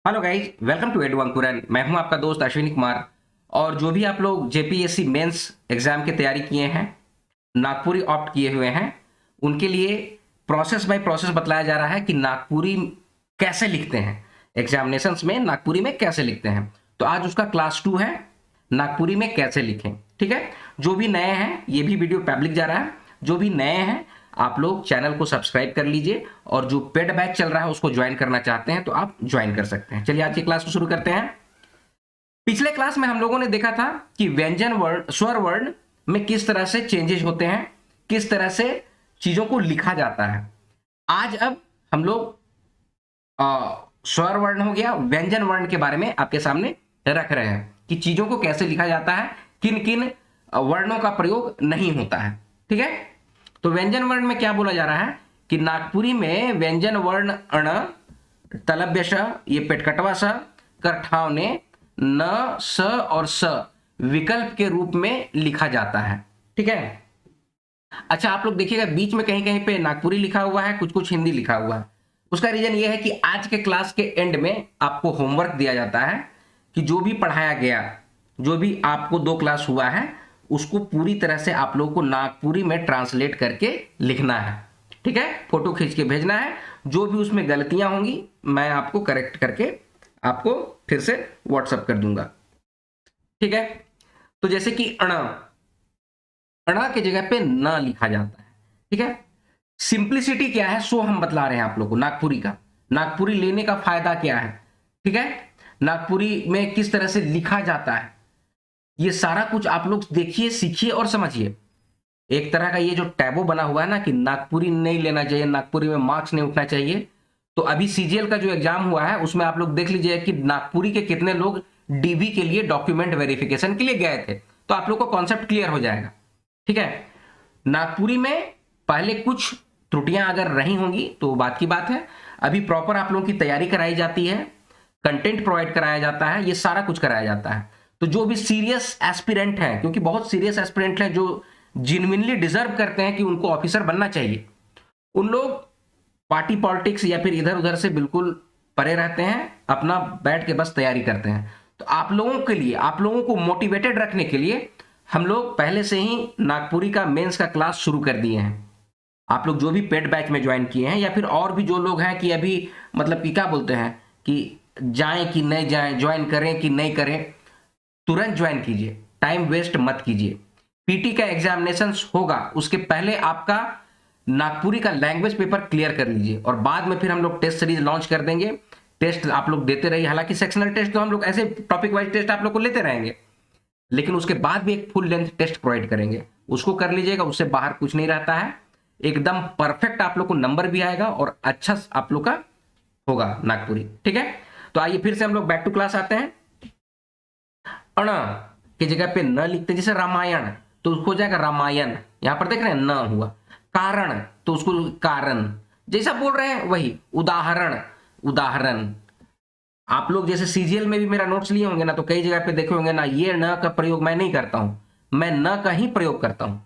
Hello guys, welcome to Edu Ankuran. मैं हूं आपका दोस्त अश्विनी कुमार। और जो भी आप लोग जेपीएससी मेंस एग्जाम की तैयारी किए हैं, नागपुरी ऑप्ट किए हुए हैं, उनके लिए प्रोसेस बाय प्रोसेस बतलाया जा रहा है कि नागपुरी कैसे लिखते हैं, एग्जामिनेशंस में नागपुरी में कैसे लिखते हैं। तो आज उसका क्लास 2 है, नागपुरी में कैसे लिखें। ठीक है, जो भी नए हैं, ये भी वीडियो पब्लिक जा रहा है, जो भी नए हैं आप लोग चैनल को सब्सक्राइब कर लीजिए, और जो पेड बैच चल रहा है उसको ज्वाइन करना चाहते हैं तो आप ज्वाइन कर सकते हैं। चलिए आज की क्लास को शुरू करते हैं। पिछले क्लास में हम लोगों ने देखा था कि व्यंजन वर्ण स्वर वर्ण में किस तरह से चेंजेस होते हैं, किस तरह से चीजों को लिखा जाता है। आज अब हम लोग स्वर वर्ण हो गया, व्यंजन वर्ण के बारे में आपके सामने रख रहे हैं कि चीजों को कैसे लिखा जाता है, किन किन वर्णों का प्रयोग नहीं होता है। ठीक है, तो व्यंजन वर्ण में क्या बोला जा रहा है कि नागपुरी में व्यंजन वर्ण अण, तलव्य श, ये पेटकटवा स, करठावने न, स और स विकल्प के रूप में लिखा जाता है। ठीक है, अच्छा आप लोग देखिएगा बीच में कहीं कहीं पे नागपुरी लिखा हुआ है, कुछ कुछ हिंदी लिखा हुआ है। उसका रीजन ये है कि आज के क्लास के एंड में आपको होमवर्क दिया जाता है कि जो भी पढ़ाया गया, जो भी आपको 2 क्लास हुआ है, उसको पूरी तरह से आप लोगों को नागपुरी में ट्रांसलेट करके लिखना है। ठीक है, फोटो खींच के भेजना है। जो भी उसमें गलतियां होंगी मैं आपको करेक्ट करके आपको फिर से व्हाट्सएप कर दूंगा। ठीक है, तो जैसे कि अण, अणा की जगह पे न लिखा जाता है। ठीक है, सिंप्लिसिटी क्या है सो हम बतला रहे हैं आप लोगों को नागपुरी का, नागपुरी लेने का फायदा क्या है। ठीक है, नागपुरी में किस तरह से लिखा जाता है, ये सारा कुछ आप लोग देखिए, सीखिए और समझिए। एक तरह का ये जो टैबो बना हुआ है ना कि नागपुरी नहीं लेना चाहिए, नागपुरी में मार्क्स नहीं उठना चाहिए, तो अभी सीजीएल का जो एग्जाम हुआ है उसमें आप लोग देख लीजिए कि नागपुरी के कितने लोग डीवी के लिए डॉक्यूमेंट वेरिफिकेशन के लिए गए थे, तो आप लोग को कॉन्सेप्ट क्लियर हो जाएगा। ठीक है, नागपुरी में पहले कुछ त्रुटियां अगर रही होंगी तो बात की बात है, अभी प्रॉपर आप लोगों की तैयारी कराई जाती है, कंटेंट प्रोवाइड कराया जाता है, ये सारा कुछ कराया जाता है। तो जो भी सीरियस एस्पिरेंट हैं, क्योंकि बहुत सीरियस एस्पिरेंट हैं जो जिनविनली डिजर्व करते हैं कि उनको ऑफिसर बनना चाहिए, उन लोग पार्टी पॉलिटिक्स या फिर इधर उधर से बिल्कुल परे रहते हैं, अपना बैठ के बस तैयारी करते हैं। तो आप लोगों के लिए, आप लोगों को मोटिवेटेड रखने के लिए हम लोग पहले से ही नागपुरी का मेंस का क्लास शुरू कर दिए हैं। आप लोग जो भी पेड बैच में ज्वाइन किए हैं या फिर और भी जो लोग हैं कि अभी मतलब कि क्या बोलते हैं कि जाएं कि नहीं जाएं, ज्वाइन करें कि नहीं करें, तुरंत ज्वाइन कीजिए, टाइम वेस्ट मत कीजिए। पीटी का एग्जामिनेशन होगा, उसके पहले आपका नागपुरी का लैंग्वेज पेपर क्लियर कर लीजिए, और बाद में फिर हम लोग टेस्ट सीरीज लॉन्च कर देंगे। टेस्ट आप लोग देते रहिए, हालांकि सेक्शनल टेस्ट तो हम लोग ऐसे टॉपिक वाइज टेस्ट आप लोग को लेते रहेंगे, लेकिन उसके बाद भी एक फुल लेंथ टेस्ट प्रोवाइड करेंगे, उसको कर लीजिएगा। उससे बाहर कुछ नहीं रहता है, एकदम परफेक्ट आप लोग को नंबर भी आएगा और अच्छा आप लोग का होगा नागपुरी। ठीक है, तो आइए फिर से हम लोग बैक टू क्लास आते हैं। अण की जगह पे न लिखते, जैसे रामायण तो उसको हो जाएगा रामायण, यहां पर देख रहे हैं न हुआ। कारण तो उसको कारण, जैसा बोल रहे हैं वही। उदाहरण, उदाहरण आप लोग जैसे सीजीएल में भी मेरा नोट्स लिए होंगे ना, तो कई जगह पे देखे होंगे ना, ये न का प्रयोग मैं नहीं करता हूं, मैं न का ही प्रयोग करता हूं,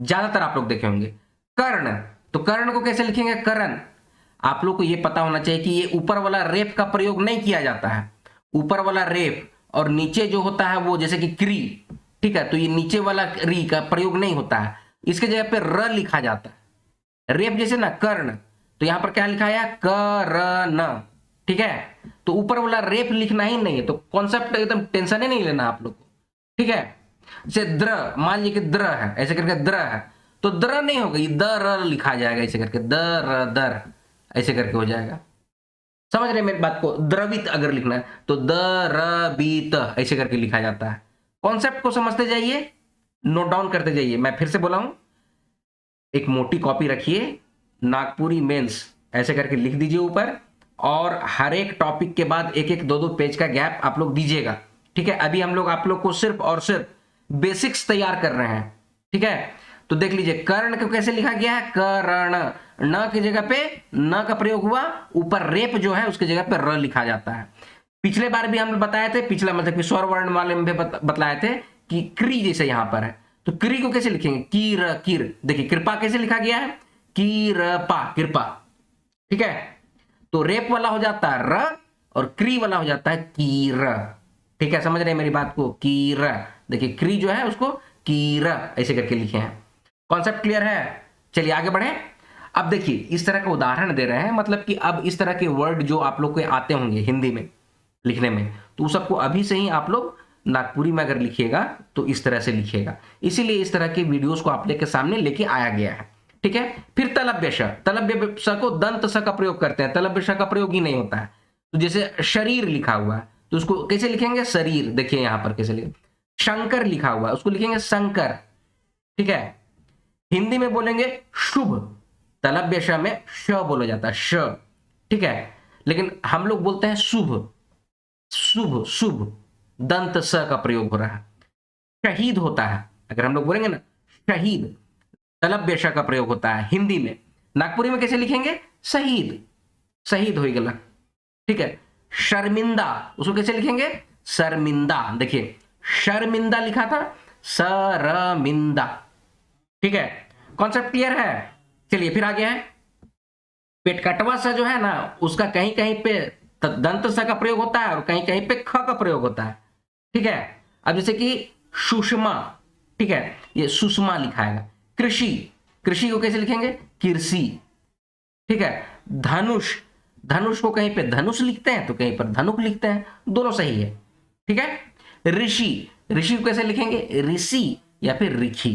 ज्यादातर आप लोग देखे होंगे। कर्ण, तो कर्ण को कैसे लिखेंगे, करण। आप लोग को ये पता होना चाहिए कि ये ऊपर वाला रेप का प्रयोग नहीं किया जाता है, ऊपर वाला रेप और नीचे जो होता है वो जैसे कि क्री, ठीक है, तो ये नीचे वाला री का प्रयोग नहीं होता है, इसके जगह पे र लिखा जाता है। रेप जैसे ना कर्ण, तो यहां पर क्या लिखा है, करण। ठीक है, तो ऊपर वाला रेप लिखना ही नहीं है, तो कॉन्सेप्ट एकदम टेंशन ही नहीं लेना आप लोग को। ठीक है, जैसे द्र, मान लीजिए कि द्र है, ऐसे करके द्र है, तो द्र नहीं होगा, ये दर लिखा जाएगा, ऐसे करके दर दर ऐसे करके हो जाएगा। समझ रहे मेरी बात को, द्रवित अगर लिखना है तो द्रवित ऐसे करके लिखा जाता है। कॉन्सेप्ट को समझते जाइए, नोट डाउन करते जाइए। मैं फिर से बोला हूं, एक मोटी कॉपी रखिए, नागपुरी मेंस ऐसे करके लिख दीजिए ऊपर, और हर एक टॉपिक के बाद एक एक 2-2 पेज का गैप आप लोग दीजिएगा। ठीक है, अभी हम लोग आप लोग को सिर्फ और सिर्फ बेसिक्स तैयार कर रहे हैं। ठीक है, तो देख लीजिए कर्ण को कैसे लिखा गया है, करण। न की जगह पे न का प्रयोग हुआ, ऊपर रेप जो है उसकी जगह पे र लिखा जाता है। पिछले बार भी हम बताए थे, पिछला मतलब कि स्वर वर्ण वाले में भी बतलाए थे कि क्री जैसे यहां पर है, तो क्री को कैसे लिखेंगे, कीर कीर। देखिए कृपा कैसे लिखा गया है, कीरपा, कृपा। ठीक है, तो रेप वाला हो जाता है र, और क्री वाला हो जाता है कीर। ठीक है, समझ रहे हैं मेरी बात को? कीर, देखिए क्री जो है उसको कीर ऐसे करके लिखे हैं। कॉन्सेप्ट क्लियर है? चलिए आगे बढ़े। अब देखिए इस तरह का उदाहरण दे रहे हैं, मतलब कि अब इस तरह के वर्ड जो आप लोग को आते होंगे हिंदी में लिखने में, तो उस सबको अभी से ही आप लोग नागपुरी में अगर लिखिएगा तो इस तरह से लिखिएगा। इसीलिए इस तरह के वीडियोस को आप लोग के सामने लेके आया गया है। ठीक है, फिर तलव्य श, तलव्य श को दंत स का प्रयोग करते हैं, तलव्य श का प्रयोग ही नहीं होता है। तो जैसे शरीर लिखा हुआ है तो उसको कैसे लिखेंगे? शरीर। देखिए यहां पर कैसे लिखेंगे। शंकर लिखा हुआ है उसको लिखेंगे शंकर। ठीक है, हिंदी में बोलेंगे शुभ, तलव्य श में श बोला जाता है, श। ठीक है, लेकिन हम लोग बोलते हैं शुभ, शुभ शुभ, दंत स का प्रयोग हो रहा है। शहीद होता है, अगर हम लोग बोलेंगे ना शहीद, तलव्य श का प्रयोग होता है हिंदी में। नागपुरी में कैसे लिखेंगे? शहीद, शहीद हो गया। ठीक है, शर्मिंदा उसको कैसे लिखेंगे? शर्मिंदा। देखिए शर्मिंदा लिखा था, शर्मिंदा। ठीक है, कॉन्सेप्ट क्लियर है? चलिए फिर आगे है पेटकटवा सा जो है ना, उसका कहीं कहीं पे दंत स का प्रयोग होता है और कहीं कहीं पे ख का प्रयोग होता है। ठीक है, अब जैसे कि सुषमा, ठीक है, ये सुषमा लिखाएगा। कृषि, कृषि को कैसे लिखेंगे? कृषि। ठीक है, धनुष, धनुष को कहीं पे धनुष लिखते हैं तो कहीं पर धनुक लिखते हैं, दोनों सही है। ठीक है, ऋषि, ऋषि को कैसे लिखेंगे? ऋषि या फिर ऋषि।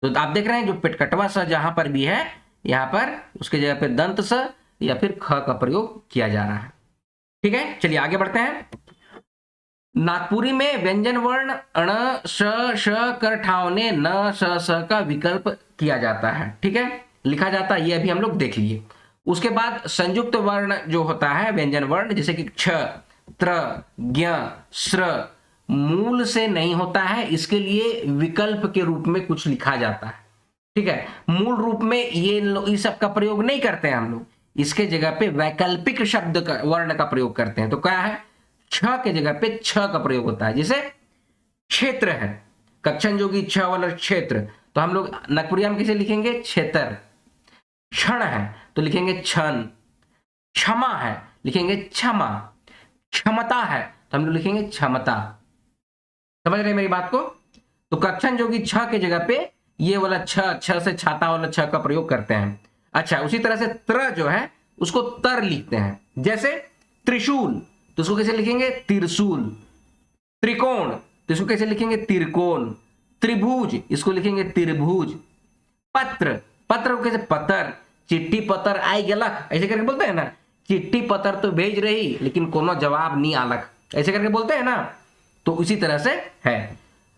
तो आप देख रहे हैं जो पेटकटवा स जहां पर भी है, यहां पर उसके जगह पे दंत स या फिर ख का प्रयोग किया जा रहा है। ठीक है, चलिए आगे बढ़ते हैं। नागपुरी में व्यंजन वर्ण अण श श कर ठावने न स स का विकल्प किया जाता है। ठीक है, लिखा जाता है, ये अभी हम लोग देख लिए। उसके बाद संयुक्त वर्ण जो होता है व्यंजन वर्ण, जैसे कि छ, त्र, ज्ञ, श्र, मूल से नहीं होता है, इसके लिए विकल्प के रूप में कुछ लिखा जाता है। ठीक है, मूल रूप में ये इस सब का प्रयोग नहीं करते हैं हम लोग, इसके जगह पे वैकल्पिक शब्द का वर्ण का प्रयोग करते हैं। तो क्या है? छ के जगह पे छ का प्रयोग होता है। जैसे क्षेत्र है, कक्षन जोगी छ वाला क्षेत्र, तो हम लोग नागपुरिया में कैसे लिखेंगे? क्षेत्र। क्षण है तो लिखेंगे क्षण। क्षमा है लिखेंगे क्षमा। क्षमता है तो हम लोग लिखेंगे क्षमता। समझ रहे हैं मेरी बात को? तो कक्षन जोगी छ के जगह पे ये वाला छ, छ से छाता वाला छ का प्रयोग करते हैं। अच्छा, उसी तरह से त्र जो है उसको तर लिखते हैं। जैसे त्रिशूल तो उसको कैसे लिखेंगे? त्रिशूल। त्रिकोण तो इसको कैसे लिखेंगे? त्रिकोण। त्रिभुज इसको लिखेंगे त्रिभुज। पत्र, पत्र को कैसे? पतर। चिट्ठी पतर आई गलक ऐसे करके बोलते हैं ना, चिट्ठी पतर तो भेज रही लेकिन कोनो जवाब नहीं आलक, ऐसे करके बोलते हैं ना, तो उसी तरह से है।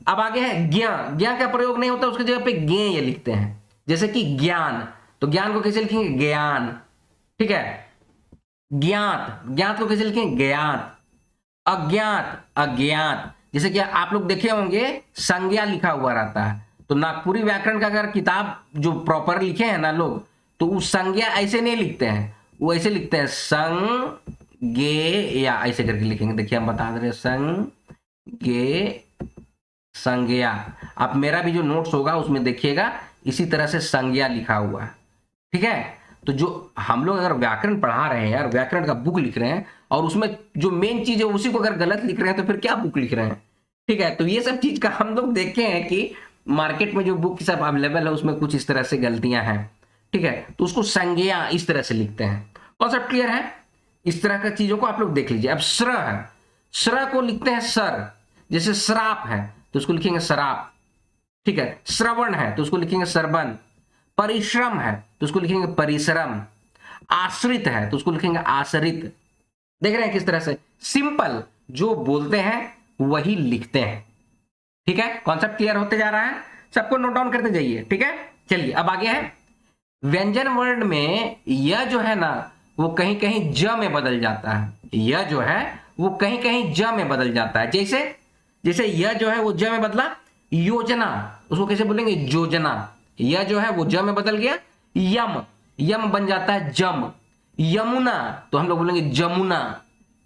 अब आगे है ज्ञान, ज्ञान का प्रयोग नहीं होता, उसकी जगह पे ज्ञेय ये लिखते हैं। जैसे कि ज्ञान, तो ज्ञान को कैसे लिखेंगे? ज्ञान। ठीक है, ज्ञात, ज्ञात को कैसे लिखेंगे? ज्ञात। अज्ञात, अज्ञात। जैसे कि आप लोग देखे होंगे संज्ञा लिखा हुआ रहता है, तो नागपुरी व्याकरण का अगर किताब जो प्रॉपर लिखे हैं ना लोग, तो उस संज्ञा ऐसे नहीं लिखते हैं, वो ऐसे लिखते हैं संगे या ऐसे करके लिखेंगे। देखिए हम बता रहे संगे संज्ञा। आप मेरा भी जो नोट्स होगा उसमें देखिएगा इसी तरह से संज्ञा लिखा हुआ है। ठीक है, तो जो हम लोग अगर व्याकरण पढ़ा रहे हैं यार, व्याकरण का बुक लिख रहे हैं और उसमें जो मेन चीज है उसी को अगर गलत लिख रहे हैं तो फिर क्या बुक लिख रहे हैं? ठीक है, तो ये सब चीज का हम लोग देखे हैं कि मार्केट में जो बुक सब अवेलेबल है उसमें कुछ इस तरह से गलतियां हैं। ठीक है, तो उसको संज्ञा इस तरह से लिखते हैं। कॉन्सेप्ट क्लियर है? इस तरह का चीजों को आप लोग देख लीजिए। अब श्र है, श्र को लिखते हैं सर। जैसे श्राप है तो उसको लिखेंगे शराब। ठीक है, श्रवण है तो उसको लिखेंगे श्रवण। परिश्रम है तो उसको लिखेंगे परिश्रम। आश्रित है तो उसको लिखेंगे आश्रित। देख रहे हैं किस तरह से सिंपल जो बोलते हैं वही लिखते हैं। ठीक है, कॉन्सेप्ट क्लियर होते जा रहा है, सबको नोट डाउन करते जाइए। ठीक है, चलिए अब आगे है व्यंजन वर्ण में यह जो है ना वो कहीं कहीं ज में बदल जाता है। यह जो है वो कहीं कहीं ज में बदल जाता है। जैसे जैसे यह जो है वो ज में बदला, योजना उसको कैसे बोलेंगे? योजना। यह जो है वो ज में बदल गया, यम, यम बन जाता है जम। यमुना तो हम लोग बोलेंगे जमुना।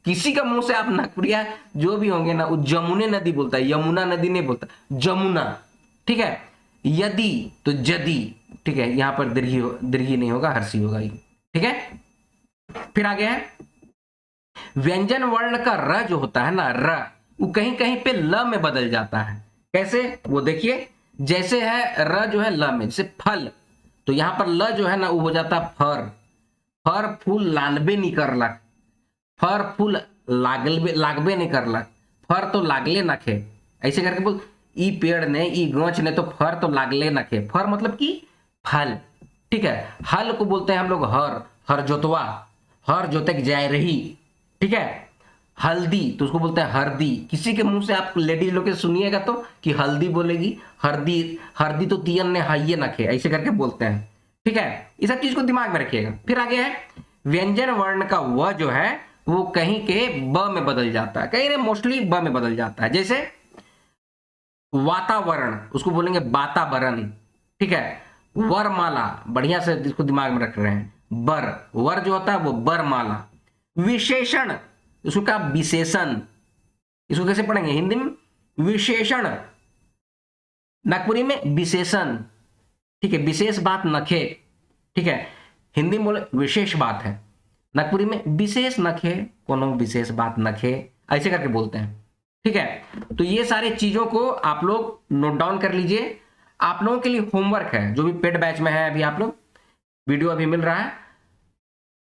किसी का मुंह से आप नागपुरिया जो भी होंगे ना वो जमुने नदी बोलता है, यमुना नदी नहीं बोलता, जमुना। ठीक है, यदि तो जदी। ठीक है, यहां पर दीर्घी नहीं होगा, हर्षी होगा। ठीक है, फिर आगे है व्यंजन वर्ण का र जो होता है ना, र, वो कहीं कहीं पे ल में बदल जाता है। कैसे, वो देखिए, जैसे है र जो है ल में, जैसे फल, तो यहां पर ल जो है ना वो हो जाता फर, फर फूल लानबे नहीं करलक, फर फूल लागबे नहीं करलक, फर तो लागले नखे, ऐसे करके बोल, ई पेड़ ने, ई गाछ ने तो फर तो लागले नखे, फर मतलब कि फल, ठीक है। हल को बोलते हैं हम लोग हर, हर जोतवा, हर जोतक जाए रही, ठीक है। हल्दी तो उसको बोलते हैं हरदी, किसी के मुंह से आप लेडीज लोग के सुनिएगा तो कि हल्दी बोलेगी, हरदी, हरदी तो तियन ने हाइये नखे, ऐसे करके बोलते हैं, ठीक है। इस सब चीज को दिमाग में रखिएगा। फिर आगे है व्यंजन वर्ण का व जो है वो कहीं के ब में बदल जाता है, कहीं मोस्टली ब में बदल जाता है। जैसे वातावरण, उसको बोलेंगे वातावरण, ठीक है। वरमाला, बढ़िया से इसको दिमाग में रख रहे हैं, बर, वर जो होता है वो बरमाला। विशेषण, इसको क्या, विशेषण, इसको कैसे पढ़ेंगे हिंदी में, विशेषण, नागपुरी में विशेषण, ठीक है। विशेष बात नखे, ठीक है, हिंदी में बोले विशेष बात है, नागपुरी में विशेष नखे, कोनो विशेष बात नखे, ऐसे करके बोलते हैं, ठीक है। तो ये सारे चीजों को आप लोग नोट डाउन कर लीजिए। आप लोगों के लिए होमवर्क है, जो भी पेड बैच में है, अभी आप लोग वीडियो अभी मिल रहा है,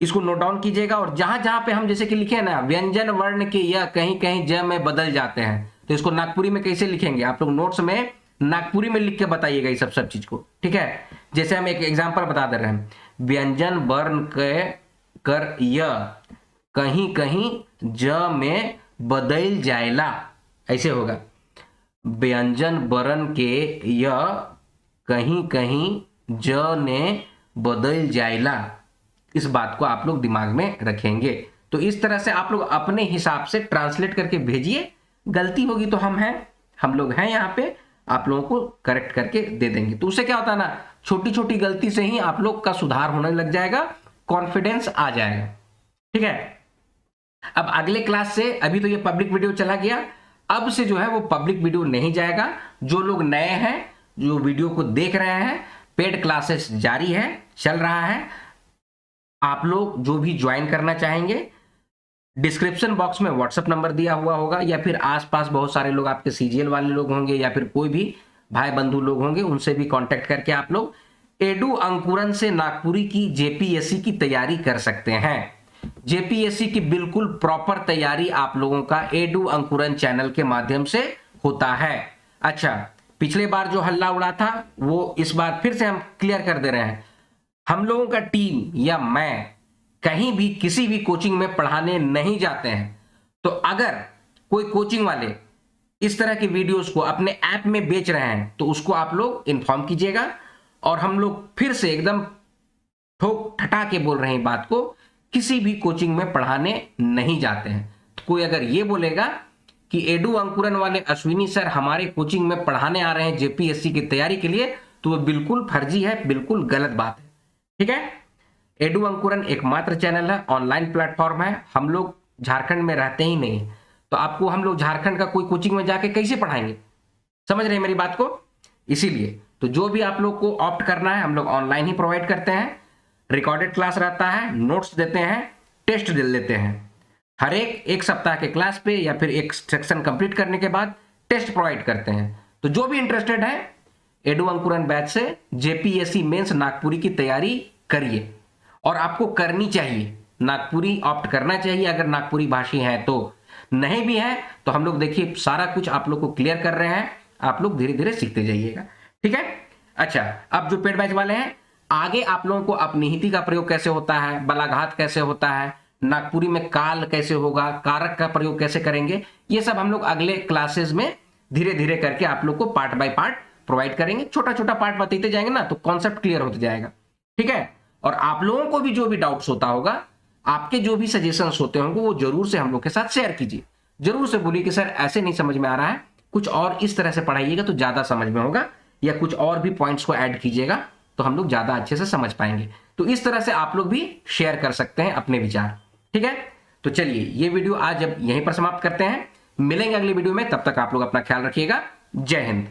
इसको नोट डाउन कीजिएगा। और जहां जहां पे हम जैसे कि लिखे ना व्यंजन वर्ण के या कहीं कहीं ज में बदल जाते हैं, तो इसको नागपुरी में कैसे लिखेंगे आप लोग नोट्स में नागपुरी में लिख के बताइएगा ये सब चीज को, ठीक है। जैसे हम एक एग्जांपल बता दे रहे हैं, व्यंजन वर्ण के कर य कहीं कहीं ज में बदल जाएला, ऐसे होगा। व्यंजन वर्ण के य कहीं कहीं ज ने बदल जाएला, इस बात को आप लोग दिमाग में रखेंगे। तो इस तरह से आप लोग अपने हिसाब से ट्रांसलेट करके भेजिए, गलती होगी तो हम लोग हैं यहाँ पे, आप लोगों को करेक्ट करके दे देंगे। तो उससे क्या होता है ना, छोटी छोटी गलती से ही आप लोग का सुधार होने लग जाएगा, कॉन्फिडेंस आ जाएगा, ठीक है। अब अगले क्लास से, अभी तो ये पब्लिक वीडियो चला गया, अब से जो है वो पब्लिक वीडियो नहीं जाएगा। जो लोग नए हैं, जो वीडियो को देख रहे हैं, पेड क्लासेस जारी है, चल रहा है। आप लोग जो भी ज्वाइन करना चाहेंगे, डिस्क्रिप्शन बॉक्स में व्हाट्सएप नंबर दिया हुआ होगा, या फिर आसपास बहुत सारे लोग आपके सीजीएल वाले लोग होंगे, या फिर कोई भी भाई बंधु लोग होंगे, उनसे भी कांटेक्ट करके आप लोग एडू अंकुरन से नागपुरी की जेपीएससी की तैयारी कर सकते हैं। जेपीएससी की बिल्कुल प्रॉपर तैयारी आप लोगों का एडू अंकुरन चैनल के माध्यम से होता है। अच्छा, पिछले बार जो हल्ला उड़ा था वो इस बार फिर से हम क्लियर कर दे रहे हैं। हम लोगों का टीम या मैं कहीं भी किसी भी कोचिंग में पढ़ाने नहीं जाते हैं। तो अगर कोई कोचिंग वाले इस तरह की वीडियोस को अपने ऐप में बेच रहे हैं तो उसको आप लोग इन्फॉर्म कीजिएगा। और हम लोग फिर से एकदम ठोक ठटा के बोल रहे हैं बात को, किसी भी कोचिंग में पढ़ाने नहीं जाते हैं। तो कोई अगर ये बोलेगा कि एडू अंकुरन वाले अश्विनी सर हमारे कोचिंग में पढ़ाने आ रहे हैं जेपीएससी की तैयारी के लिए, तो वो बिल्कुल फर्जी है, बिल्कुल गलत बात है, ठीक है। एडू अंकुरन एकमात्र चैनल है, ऑनलाइन प्लेटफॉर्म है। हम लोग झारखंड में रहते ही नहीं, तो आपको हम लोग झारखंड का कोई कोचिंग में जाके कैसे पढ़ाएंगे, समझ रहे हैं मेरी बात को। इसीलिए तो जो भी आप लोग को ऑप्ट करना है, हम लोग ऑनलाइन ही प्रोवाइड करते हैं। रिकॉर्डेड क्लास रहता है, नोट्स देते हैं, टेस्ट दे लेते हैं। हर एक सप्ताह के क्लास पे या फिर एक सेक्शन कंप्लीट करने के बाद टेस्ट प्रोवाइड करते हैं। तो जो भी इंटरेस्टेड है एडू अंकुरन बैच से जेपीएससी मेंस नागपुरी की तैयारी करिए। और आपको करनी चाहिए, नागपुरी ऑप्ट करना चाहिए अगर नागपुरी भाषी हैं तो। नहीं भी है तो हम लोग देखिए सारा कुछ आप लोग को क्लियर कर रहे हैं, आप लोग धीरे धीरे सीखते जाइएगा, ठीक है। अच्छा, अब जो पेड बैच वाले हैं, आगे आप लोगों को अपनिहिति का प्रयोग कैसे होता है, बलाघात कैसे होता है, नागपुरी में काल कैसे होगा, कारक का प्रयोग कैसे करेंगे, ये सब हम लोग अगले क्लासेस में धीरे धीरे करके आप लोग को पार्ट बाय पार्ट प्रोवाइड करेंगे। छोटा छोटा पार्ट बताते जाएंगे ना, तो कॉन्सेप्ट क्लियर होते जाएगा, ठीक है। और आप लोगों को भी जो भी डाउट्स होता होगा, आपके जो भी सजेशंस होते होंगे, वो जरूर से हम लोग के साथ शेयर कीजिए। जरूर से बोलिए कि सर ऐसे नहीं समझ में आ रहा है, कुछ और इस तरह से पढ़ाइएगा तो ज्यादा समझ में होगा, या कुछ और भी पॉइंट्स को ऐड कीजिएगा तो हम लोग ज्यादा अच्छे से समझ पाएंगे। तो इस तरह से आप लोग भी शेयर कर सकते हैं अपने विचार, ठीक है। तो चलिए ये वीडियो आज अब यहीं पर समाप्त करते हैं, मिलेंगे अगली वीडियो में, तब तक आप लोग अपना ख्याल रखिएगा। जय हिंद।